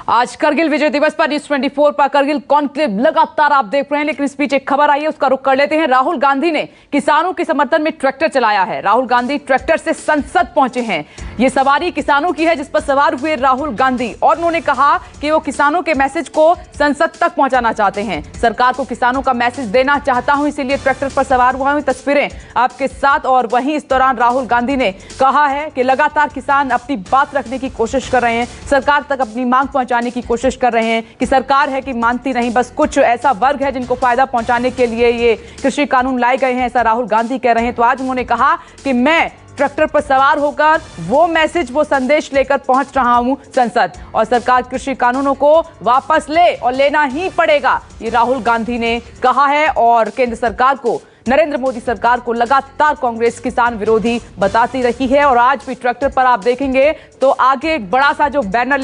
आज करगिल विजय दिवस पर न्यूज 24 पर करगिल कॉन्क्लेव लगातार आप देख रहे हैं, लेकिन इस बीच एक खबर आई है, उसका रुख कर लेते हैं। राहुल गांधी ने किसानों के समर्थन में ट्रैक्टर चलाया है। राहुल गांधी ट्रैक्टर से संसद पहुंचे हैं। ये सवारी किसानों की है, जिस पर सवार हुए राहुल गांधी, और उन्होंने कहा कि वो किसानों के मैसेज को संसद तक पहुंचाना चाहते हैं। सरकार को किसानों का मैसेज देना चाहता हूं, इसीलिए ट्रैक्टर पर सवार हुआ हूं। तस्वीरें आपके साथ। और वहीं इस दौरान राहुल गांधी ने कहा है कि लगातार किसान अपनी बात रखने की कोशिश कर रहे हैं, सरकार तक अपनी मांग पहुंचाने की कोशिश कर रहे हैं कि सरकार है कि मानती नहीं, बस कुछ ऐसा वर्ग है जिनको फायदा पहुंचाने के लिए ये कृषि कानून लाए गए हैं, ऐसा राहुल गांधी कह रहे हैं। तो आज उन्होंने कहा कि मैं ट्रैक्टर पर सवार होकर वो मैसेज, वो संदेश लेकर पहुंच रहा हूं संसद, और सरकार कृषि कानूनों को वापस ले और लेना ही पड़ेगा, ये राहुल गांधी ने कहा है। और केंद्र सरकार को, नरेंद्र मोदी सरकार को लगातार कांग्रेस किसान विरोधी बताती रही है। और आज भी ट्रैक्टर पर आप देखेंगे तो आगे एक बड़ा सा जो बैनर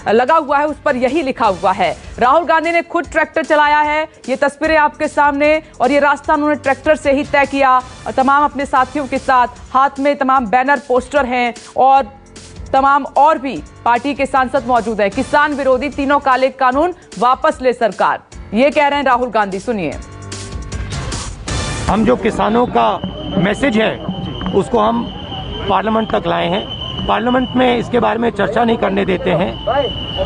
लगा हुआ है, उस पर यही लिखा हुआ है, राहुल गांधी ने खुद ट्रैक्टर चलाया है। ये तस्वीरें आपके सामने, और ये रास्ता उन्होंने ट्रैक्टर से ही तय किया, और तमाम अपने साथियों के साथ, हाथ में तमाम बैनर पोस्टर हैं, और तमाम और भी पार्टी के सांसद मौजूद हैं। किसान विरोधी तीनों काले कानून वापस ले सरकार, ये कह रहे हैं राहुल गांधी। सुनिए। हम जो किसानों का मैसेज है उसको हम पार्लियामेंट तक लाए हैं। पार्लियामेंट में इसके बारे में चर्चा नहीं करने देते हैं,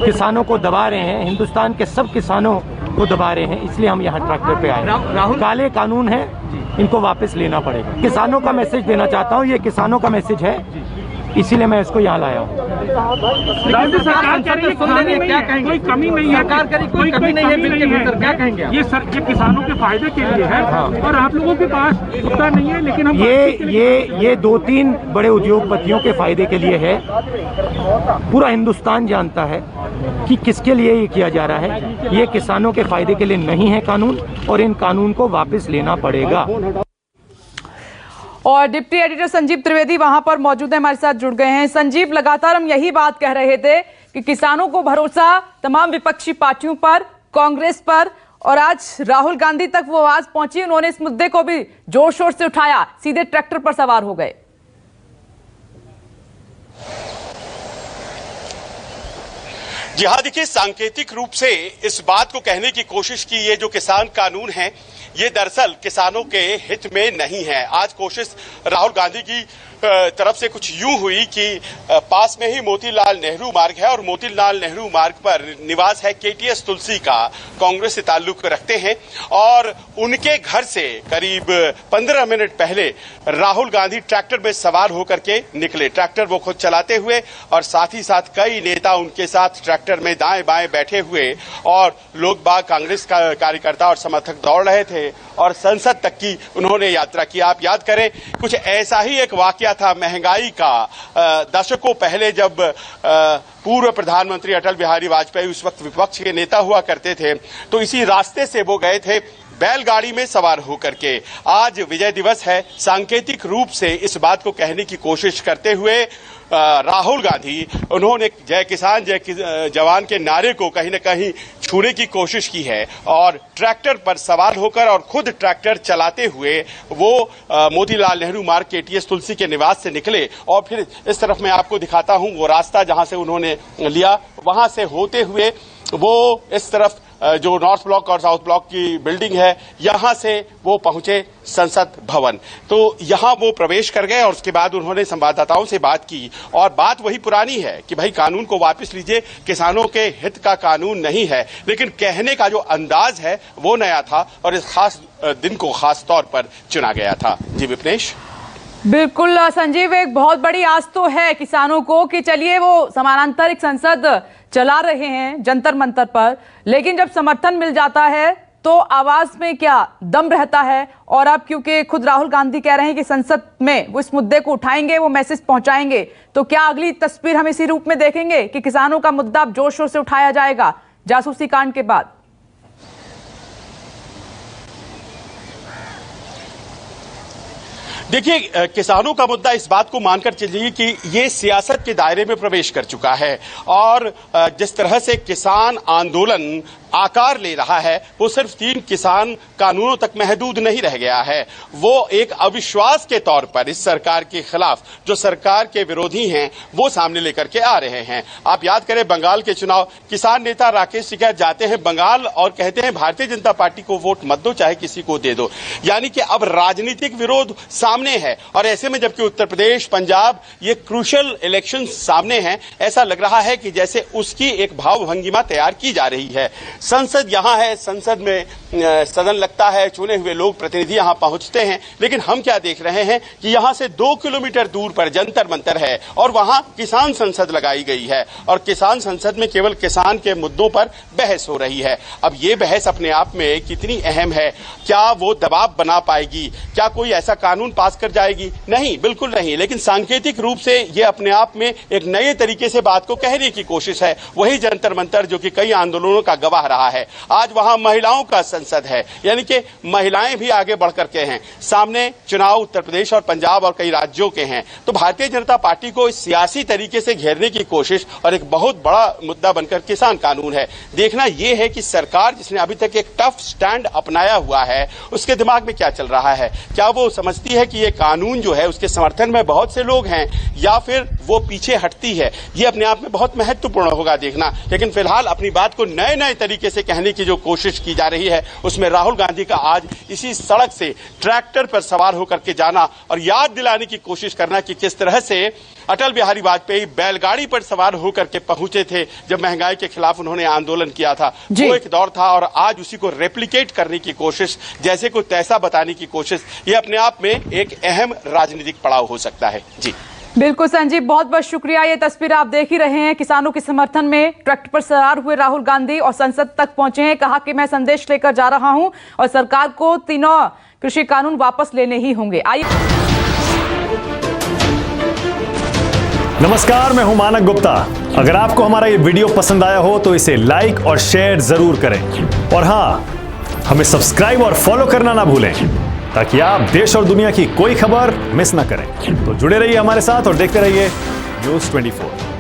किसानों को दबा रहे हैं, हिंदुस्तान के सब किसानों को दबा रहे हैं, इसलिए हम यहाँ ट्रैक्टर पे आए हैं। काले कानून हैं, इनको वापस लेना पड़ेगा। किसानों का मैसेज देना चाहता हूँ, ये किसानों का मैसेज है, इसीलिए मैं इसको यहाँ लाया हूँ। सरकार क्या कहेंगे? कोई कमी नहीं है, सरकार करी कोई कमी नहीं है, बिल के भीतर क्या कहेंगे? ये किसानों के फायदे के लिए है। हाँ। और आप लोगों के पास उत्तर नहीं है, लेकिन हम ये 2-3 बड़े उद्योगपतियों के फायदे के लिए है। पूरा हिंदुस्तान जानता है कि किसके लिए ये किया जा रहा है। ये किसानों के फायदे के लिए नहीं है कानून, और इन कानून को वापस लेना पड़ेगा। और डिप्टी एडिटर संजीव त्रिवेदी वहां पर मौजूद है, हमारे साथ जुड़ गए हैं। संजीव, लगातार हम यही बात कह रहे थे कि किसानों को भरोसा तमाम विपक्षी पार्टियों पर, कांग्रेस पर, और आज राहुल गांधी तक वो आवाज पहुंची, उन्होंने इस मुद्दे को भी जोर शोर से उठाया, सीधे ट्रैक्टर पर सवार हो गए। जी हाँ, देखिए, सांकेतिक रूप से इस बात को कहने की कोशिश की, ये जो किसान कानून है ये दरअसल किसानों के हित में नहीं है। आज कोशिश राहुल गांधी की तरफ से कुछ यूं हुई कि पास में ही मोतीलाल नेहरू मार्ग है, और मोतीलाल नेहरू मार्ग पर निवास है केटीएस तुलसी का, कांग्रेस से ताल्लुक रखते हैं, और उनके घर से करीब 15 मिनट पहले राहुल गांधी ट्रैक्टर में सवार होकर के निकले। ट्रैक्टर वो खुद चलाते हुए, और साथ ही साथ कई नेता उनके साथ ट्रैक्टर में दाएं बाएं बैठे हुए, और लोग बाग कांग्रेस का कार्यकर्ता और समर्थक दौड़ रहे थे, और संसद तक की उन्होंने यात्रा की। आप याद करें, कुछ ऐसा ही एक वाकया था महंगाई का दशकों पहले, जब पूर्व प्रधानमंत्री अटल बिहारी वाजपेयी उस वक्त विपक्ष के नेता हुआ करते थे, तो इसी रास्ते से वो गए थे बैलगाड़ी में सवार होकर के। आज विजय दिवस है, सांकेतिक रूप से इस बात को कहने की कोशिश करते हुए राहुल गांधी, उन्होंने जय किसान जय जवान के नारे को कहीं न कहीं छूने की कोशिश की है, और ट्रैक्टर पर सवार होकर और खुद ट्रैक्टर चलाते हुए वो मोतीलाल नेहरू मार्ग केटीएस तुलसी के निवास से निकले। और फिर इस तरफ मैं आपको दिखाता हूं वो रास्ता जहां से उन्होंने लिया, वहां से होते हुए वो इस तरफ जो नॉर्थ ब्लॉक और साउथ ब्लॉक की बिल्डिंग है, यहां से वो पहुंचे संसद भवन। तो यहां वो प्रवेश कर गए, और उसके बाद उन्होंने संवाददाताओं से बात की, और बात वही पुरानी है कि भाई कानून को वापस लीजिए, किसानों के हित का कानून नहीं है, लेकिन कहने का जो अंदाज है वो नया था, और इस खास दिन को खास तौर पर चुना गया था। जी विपनेश। बिल्कुल संजीव, एक बहुत बड़ी आस तो है किसानों को कि चलिए वो समानांतर एक संसद चला रहे हैं जंतर मंतर पर, लेकिन जब समर्थन मिल जाता है तो आवाज में क्या दम रहता है। और अब क्योंकि खुद राहुल गांधी कह रहे हैं कि संसद में वो इस मुद्दे को उठाएंगे, वो मैसेज पहुंचाएंगे, तो क्या अगली तस्वीर हम इसी रूप में देखेंगे कि किसानों का मुद्दा अब जोर शोर से उठाया जाएगा जासूसी कांड के बाद? देखिए, किसानों का मुद्दा इस बात को मानकर चलिए कि ये सियासत के दायरे में प्रवेश कर चुका है, और जिस तरह से किसान आंदोलन आकार ले रहा है वो सिर्फ 3 किसान कानूनों तक महदूद नहीं रह गया है, वो एक अविश्वास के तौर पर इस सरकार के खिलाफ जो सरकार के विरोधी हैं वो सामने लेकर के आ रहे हैं। आप याद करें बंगाल के चुनाव, किसान नेता राकेश टिकैत जाते हैं बंगाल और कहते हैं भारतीय जनता पार्टी को वोट मत दो, चाहे किसी को दे दो। यानी कि अब राजनीतिक विरोध सामने है और ऐसे में जबकि उत्तर प्रदेश, पंजाब ये क्रूशियल इलेक्शन सामने हैं, ऐसा लग रहा है कि जैसे उसकी एक भाव भंगिमा तैयार की जा रही है। संसद यहां है, संसद में सदन लगता है, चुने हुए लोग प्रतिनिधि यहां पहुंचते हैं, लेकिन हम क्या देख रहे हैं कि यहां से 2 किलोमीटर दूर पर जंतर मंतर है और वहां किसान संसद लगाई गई है और किसान संसद में केवल किसान के मुद्दों पर बहस हो रही है। अब ये बहस अपने आप में कितनी अहम है, क्या वो दबाव बना पाएगी, क्या कोई ऐसा कानून पास कर जाएगी? नहीं, बिल्कुल नहीं, लेकिन सांकेतिक रूप से ये अपने आप में एक नए तरीके से बात को कहने की कोशिश है। वही जंतर मंतर जो कि कई आंदोलनों का गवाह रहा है। आज वहां महिलाओं का संसद है, यानी कि महिलाएं भी आगे बढ़ करके हैं। सामने चुनाव उत्तर प्रदेश और पंजाब और कई राज्यों के हैं, तो भारतीय जनता पार्टी को इस सियासी तरीके से घेरने की कोशिश और एक बहुत बड़ा मुद्दा बनकर किसान कानून है। देखना यह है कि सरकार जिसने अभी तक एक टफ स्टैंड अपनाया हुआ है उसके दिमाग में क्या चल रहा है। क्या वो समझती है कि ये कानून जो है उसके समर्थन में बहुत से लोग हैं या फिर वो पीछे हटती है? ये अपने आप में बहुत महत्वपूर्ण होगा देखना। लेकिन फिलहाल अपनी बात को नए नए तरीके से कहने की जो कोशिश की जा रही है उसमें राहुल गांधी का आज इसी सड़क से ट्रैक्टर पर सवार होकर के जाना और याद दिलाने की कोशिश करना कि किस तरह से अटल बिहारी वाजपेयी बैलगाड़ी पर सवार होकर के पहुंचे थे जब महंगाई के खिलाफ उन्होंने आंदोलन किया था। वो एक दौर था और आज उसी को रेप्लिकेट करने की कोशिश, जैसे को तैसा बताने की कोशिश, ये अपने आप में एक अहम राजनीतिक पड़ाव हो सकता है। जी बिल्कुल संजीव, बहुत बहुत शुक्रिया। ये तस्वीर आप देख ही रहे हैं, किसानों के समर्थन में ट्रैक्टर पर सवार हुए राहुल गांधी और संसद तक पहुंचे हैं। कहा कि मैं संदेश लेकर जा रहा हूं और सरकार को तीनों कृषि कानून वापस लेने ही होंगे। आइए। नमस्कार, मैं हूं मानक गुप्ता। अगर आपको हमारा ये वीडियो पसंद आया हो तो इसे लाइक और शेयर जरूर करें और हां, हमें सब्सक्राइब और फॉलो करना ना भूलें ताकि आप देश और दुनिया की कोई खबर मिस ना करें। तो जुड़े रहिए हमारे साथ और देखते रहिए न्यूज़ 24।